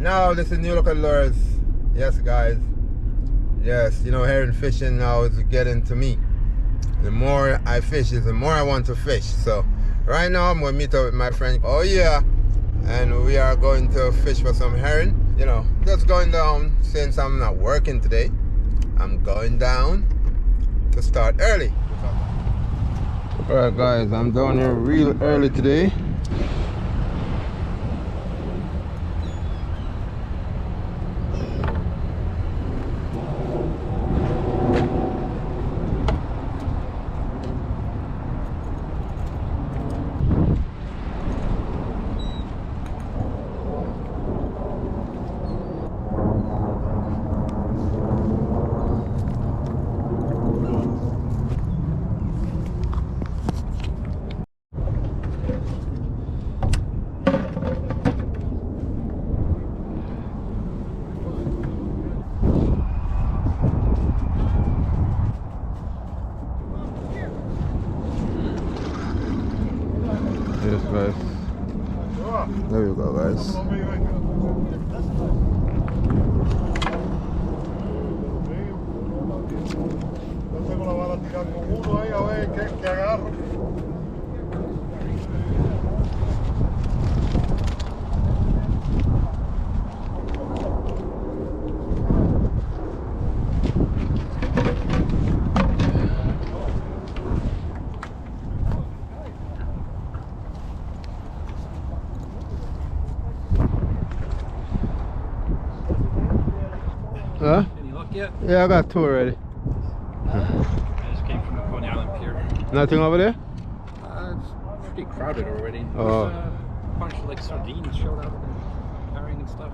now this is new local lures. Yes, guys. Yes, you know, herring fishing now is getting to me. The more I fish is the more I want to fish. So right now I'm going to meet up with my friend. Oh yeah. And we are going to fish for some herring. You know, just going down since I'm not working today. I'm going down to start early. Alright guys, I'm down here real early today. Yes guys, there you go guys. Huh? Any luck yet? Yeah, I got two already. I just came from the Canarsie Pier. Nothing over there? It's pretty crowded already. Oh. There's a bunch of like sardines showed up and herring and stuff.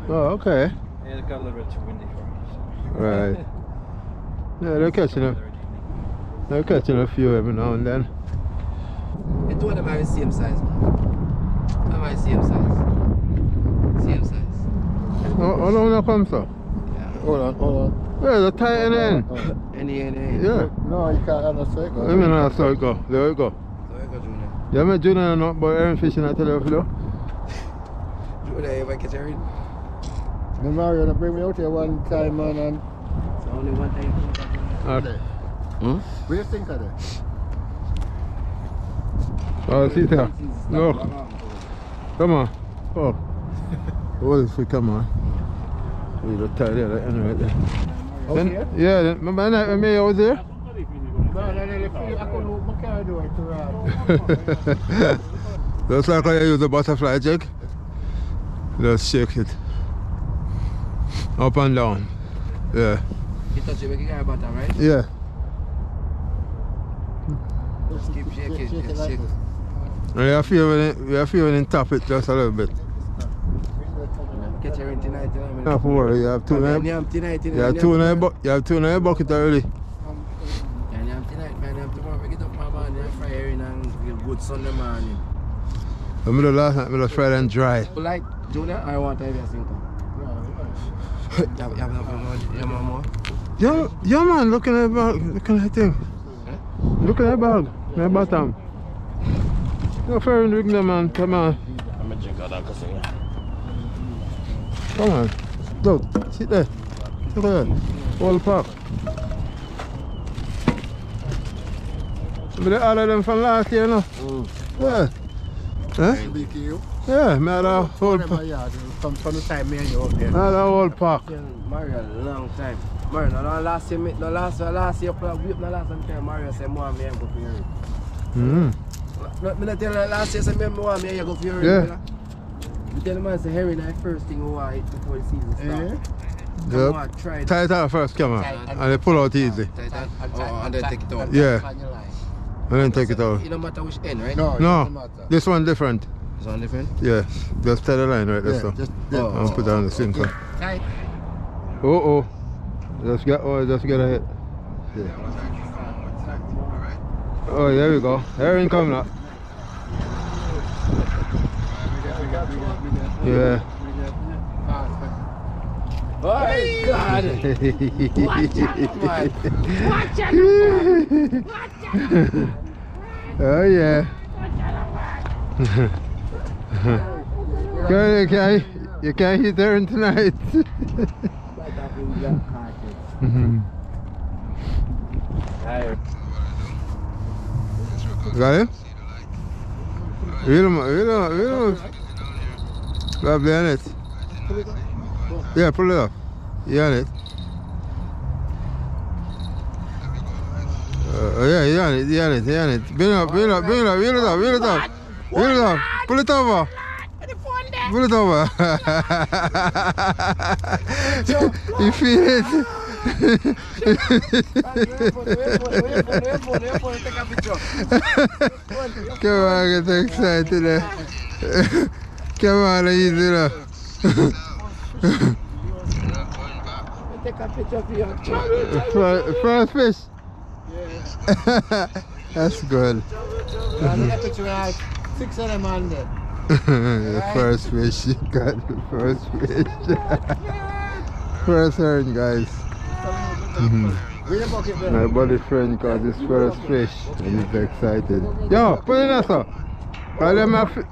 Oh, okay. Yeah, it got a little bit too windy for me. So. Right. Yeah, they're catching a few every now and then. The two of them are the same size, man. Am I same size? Same size. How long that come so? Hold on. Yeah, the tie in the end. Any. Yeah. No, you can't have a circle. I mean, that's how it go. There we go. So I go, Junior. Yeah, me Junior not about herring fishing, I tell you, Philo. Junior, you ever catch a ring? Me Mario to bring me out here one time, man, and So only one time. what do you think of that? Oh, see there. Look. Come on. Oh. Hold this, come on. We look tired there, like, right there. Okay? Yeah, remember that night when me was there? No, I couldn't open my car door to run. Just like how you use the butterfly jig. Just shake it. Up and down. Yeah. You touch it, make it go butter, right? Yeah. Just keep shaking, Shake it just like shake. And you feel when you tap it just a little bit. Catch a ring tonight, you know. Not for worry, you have two in You have tonight, you have two in your bucket already. And you have tonight, man. You have tomorrow. Pick it up, my man. You have fry herring and feel good Sunday morning. The middle last night, I fried and dry. You like Junior, I want to have your single. You have enough more? Yeah man, look at that bag, look at that thing. Look at that bag, my bottom. You're fair drink them, man, come on. I'm a drink of that because Come on. Look, sit there. Look at that. Whole pack. But they ordered them from last year, no? Yeah. Huh? Yeah, me had a whole pack. From the time me and you out there. I had a whole pack. Mario, a long time. Mario, no last year, no last year, no last time Mario said, "More me go for your." Me not tell last year, say me want me go for your. Yeah. You tell the man say herring is the first thing we want to eat before the season starts. Yep. Try it. Tie it out first, come on. And they pull out easy. And then take it out. Yeah. And then take it out. It don't matter which end, right? No, it doesn't No, matter. this one different. It's one different. Yeah, just tie the line right there, Yeah, so. just I'll put down the sinker. Tight. Oh. Just get a hit. Yeah. Oh, there we go. Herring coming up. Yeah. Oh God! Watch out, man! Watch out, man! Watch out! Oh yeah. Okay. You can't hit herring tonight. Got it? Real. Probably on it. Yeah, pull it up. You on it? Yeah, you on it. Bring it up. Pull it over. Pull it over. You feel it? Come on, get excited. Come on, easy now. Take a picture of you. First fish? Yeah. That's good. Take a picture of 6 of them on there. The first fish, you got the first fish. First herring, guys. My buddy friend got his first fish and he's excited. Yo, put it in there, sir.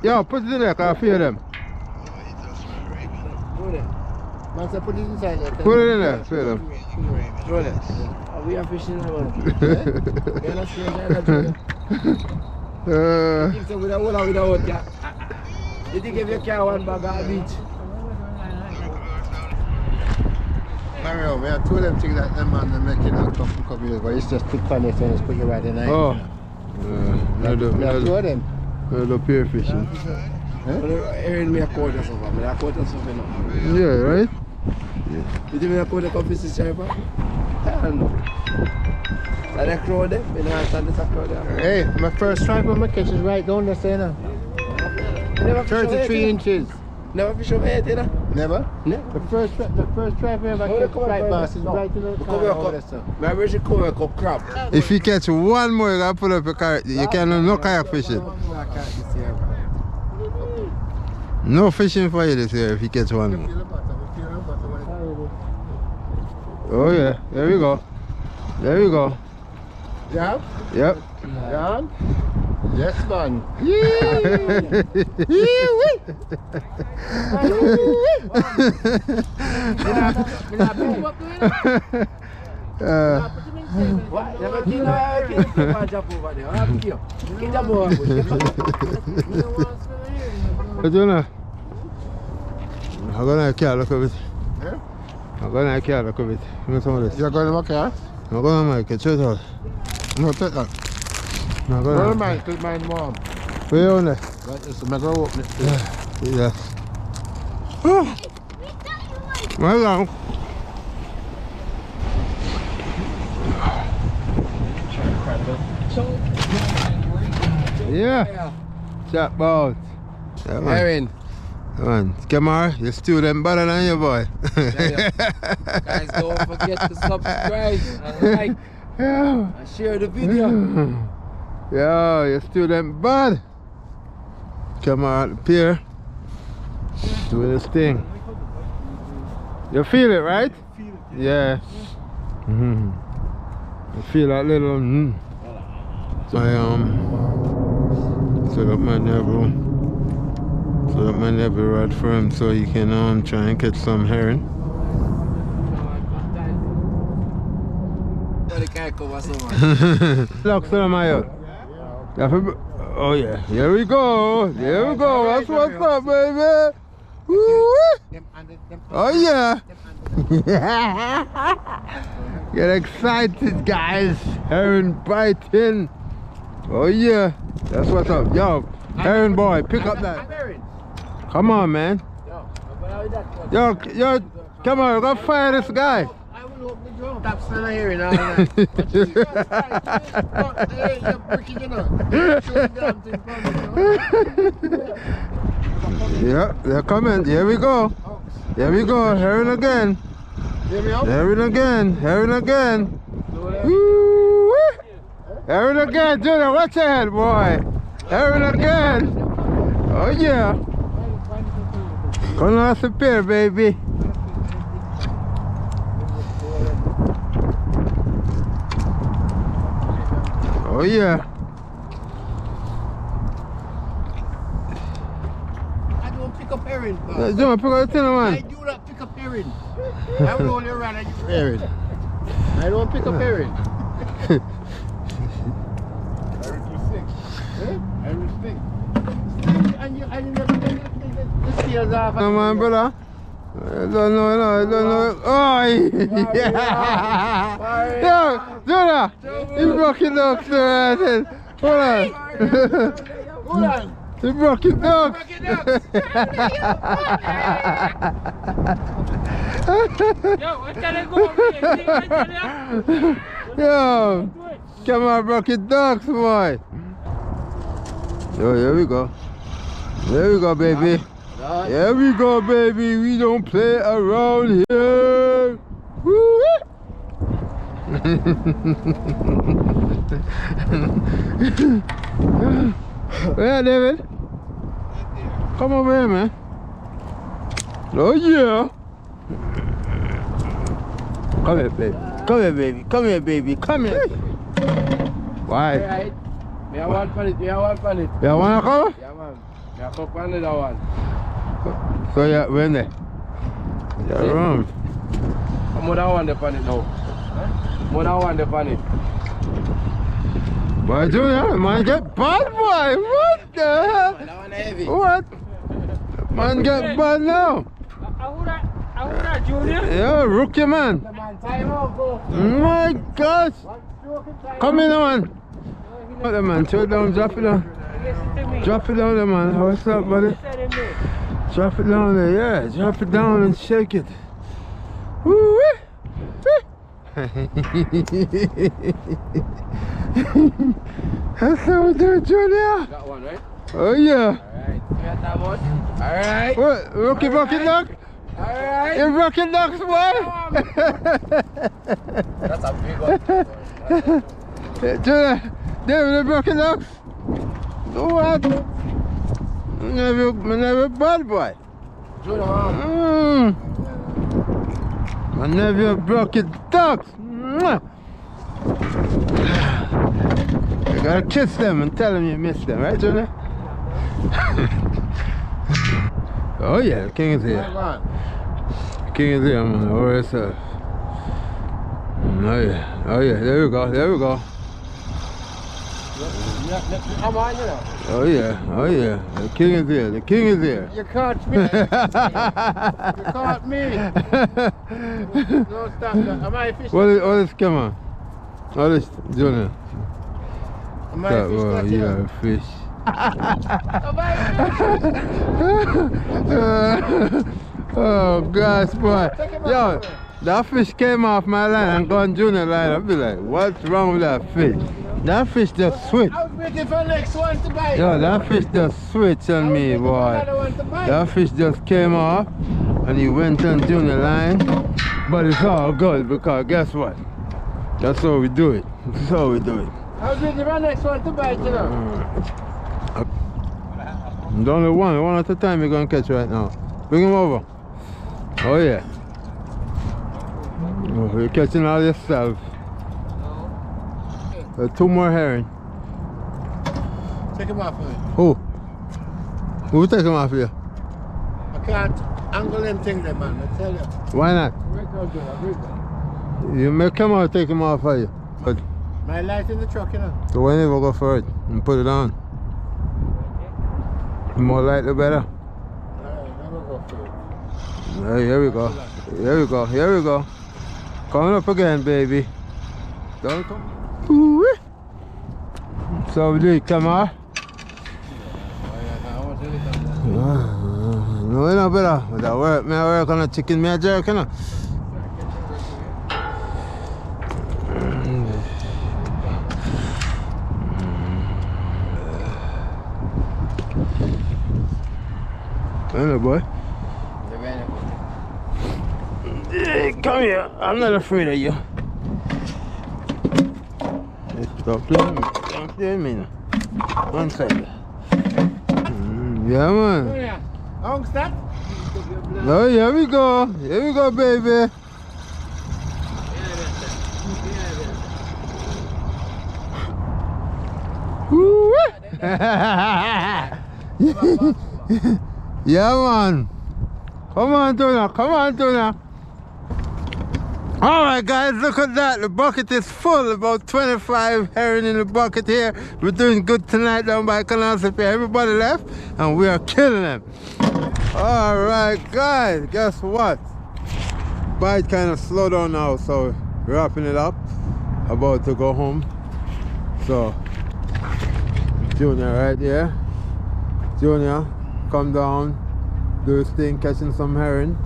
Yo, put it in there, I feel them. Man said put it inside there. Put it in there, feel them. Throw it. We are fishing now. You're not scared, you think with a hole or without ya? You think if you carry one bag at the beach? Mario, we have two of them things that them man they make it not come here, but it's just pick on it and just put you right in there. Oh. We have two of them. The pier fishing. Earn me a quarter or something. A quarter or something. Yeah, right? You think me a quarter come fish this striper? Hell no. So they crowd them, you know, understand this a crowd there. Hey, my first striper my catch is right down there, say now. 33 inches. Never fish over 8, you know? Never? Never. The first striper ever catch right bass is right in the car over there, sir. Maybe we should come and cook crab. If you catch one more, you gotta pull up your kayak. You can't no kayak fishing. No fishing for you this year if you catch one more. Oh yeah, there we go. There we go. Yeah? Yep. Yeah? Yes, man. What you know? I'm gonna carry a look of it. I'm gonna carry a look of it. Give me some of this. You're going to make it? I'm gonna make it. Check it out. No, take that. I'm Don't gonna. mind, keep mine warm. Where you on there? Right, so I'm going to open it. Yeah. Well done. Yeah. Chat boat. Yeah, man. Erin. Come on. Kamar, you're still them better than you, boy. Guys, don't forget to subscribe and like Yeah. and share the video. Yeah, you're still them bad. Canarsie Pier. Doing this thing. You feel it, right? Yeah. You feel that little I set up my neighbor. Set up my neighbor rod for him so he can try and catch some herring. Look, set him out. Oh yeah, here we go. Here we go. That's what's up, baby. Woo! Oh yeah. Get excited, guys. Herring biting. Oh yeah. That's what's up. Yo, herring boy, pick up that. Come on, man. Yo, come on, go fire this guy. I will open the drum. Stop standing here and all that. Yeah, they're coming. Here we go. Here we go. Herring again. Herring again. Herring again. Woo! Herring again. Junior, watch your head, boy. Herring again. Oh, yeah. Canarsie Pier, baby. Oh, yeah. I don't pick up herring. herring. Junior, pick up the thing, I man. do not pick up herring. I will only run and you herring. I don't pick up herring. I respect. And you never get the scales off. No, man, brother. I don't know. Oh, yeah. Yo, Jonah, you broke your ducks, man. Hold on. You broke your ducks. Yo, what's that go? Yo, come on, broke your ducks, boy. Yo, here we go. There we go, baby. Here we go, baby. We don't play around here. Woo! Yeah, David. Come over here, man. Oh, yeah. Come here, baby. Come here, baby. Come here, baby. Come here. Why? Alright. Me have one pan it. You wanna come? Yeah, man. Me have come pan that one. So yeah, when there? Yeah, wrong. I'm more than one the pan it now. More than one the pan it. Boy, Junior, man get bad, boy. What the hell? That one heavy. What? Man get bad now. I would have Junior. Yeah, rookie man. The man time out go. My gosh. One stroke in time. Come in, man. What the man? Throw it down, drop it down. Drop it down there, man. What's up, buddy? Drop it down there, yeah. Drop it down and shake it. Woo! That's how we do it, Junior. Got one, right? Oh, yeah. Alright. You got that one? Alright. What? Rookie bucket duck? Alright. You bucket ducks, boy? That's a big one. Junior, David, the bucket ducks? What? Never bad, boy. Junior, My nephew broke his ducks. You gotta kiss them and tell them you miss them, right, Junior? Oh yeah, the king is here. The king is here, man. Over yourself. Oh yeah, there we go, I'm on you now. Oh yeah, the king is here, You caught me. You caught me. No, stop that. Am I a fish? What is come on? What is Junior? Am I a That fish? boy, you are a fish. Oh gosh, boy. Yo, that fish came off my line and gone Junior line. I'll be like, what's wrong with that fish? That fish just switched. I was waiting for the next one to bite. Yo, that fish just switched on me, boy. That fish just came off and he went on Junior line. But it's all good because guess what? That's how we do it. That's how we do it. I was waiting for the next one to bite, you know. There's only one at a time you're gonna catch right now. Bring him over. Oh yeah. Oh, you're catching all yourself. Two more herring. Take him off of me. Who take him off here? I can't angle them things there, man. I tell you. Why not? You may come out, take him off for you. But My light in the truck, you know. so why never go for it and put it on? The more light, the better. Never go for it. Hey, here we go. Here we go. Coming up again, baby. Don't come. Ooh-wee. So we do it, come on. No, you know, better. With that work, me I work on a chicken, me a jerk, you know. Hello, boy. Hey, come here. I'm not afraid of you. Don't play me. Don't play me now. One side. Yeah, man. That? Oh, here we go. Here we go, baby. Woo! Yeah, man. Come on, Tuna. Come on, Tuna. All right, guys, look at that. The bucket is full. About 25 herring in the bucket here. We're doing good tonight down by Canarsie Pier. Everybody left, and we are killing them. All right, guys, guess what? Bite kind of slowed down now, so we're wrapping it up. About to go home. So, Junior right there. Junior, come down, do his thing, catching some herring.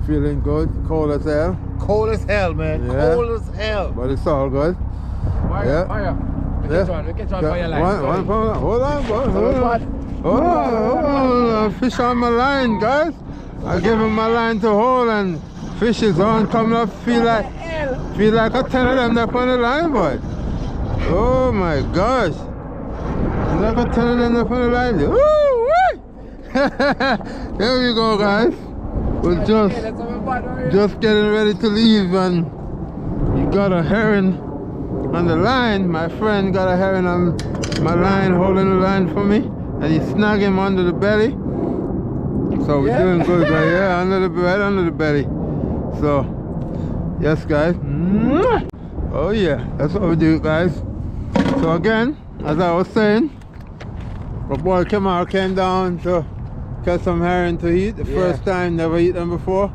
Feeling good, cold as hell. Cold as hell, man. Yeah. Cold as hell. But it's all good. Fire, fire. We catch one for your line. Hold on, boy. Hold on. Fish on my line, guys. I give him my line to hold, and fish is on, coming up. Feel like a 10 of them up on the line, boy. Oh my gosh. Feel like a 10 of them up on the line. Woo-wee! There we go, guys. We're just getting ready to leave, and you got a herring on the line. My friend got a herring on my line, holding the line for me, and he snag him under the belly. So we're doing good, right? Yeah, right under the belly. So, yes, guys. Oh yeah, that's what we do, guys. So again, as I was saying, my boy Kamar came down to catch some herring to eat. The first time, never eat them before.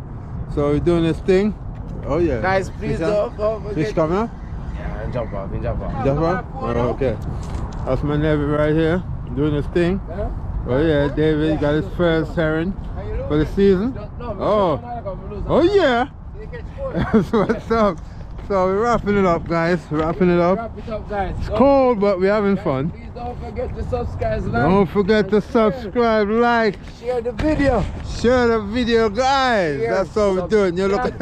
So we're doing this thing. Oh yeah. Guys, please don't forget. Fish coming up? Yeah, jump off. Jump off? Oh, okay. That's my nephew right here, doing his thing. Oh yeah, David got his first herring for the season. Oh yeah. That's what's up. So we're wrapping it up, guys. Wrapping it up. Wrap it up, guys. It's cold, but we're having fun. Please don't forget to subscribe, like. Don't forget to subscribe, like, share the video. share the video, guys. That's what we're doing. You look.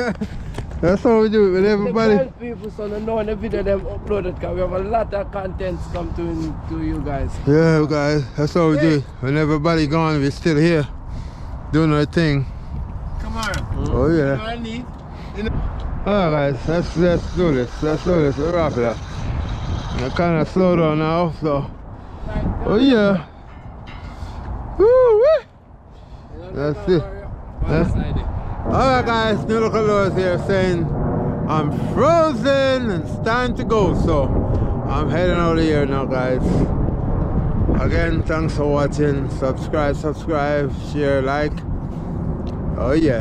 That's how we do it with everybody. Tell people so they know when the video them uploaded, because we have a lot of contents come to you guys. Yeah, guys. That's how we do it. When everybody gone, we're still here doing our thing. Come on. Oh yeah. You know what I need? Alright, guys, let's do this. Let's do this. We'll wrap it up. I kind of slow down now, so. Oh yeah. Woo-wee. That's it. Alright, guys, New Local Lewis here saying I'm frozen and it's time to go, so I'm heading out of here now, guys. Again, thanks for watching. Subscribe, share, like. Oh yeah.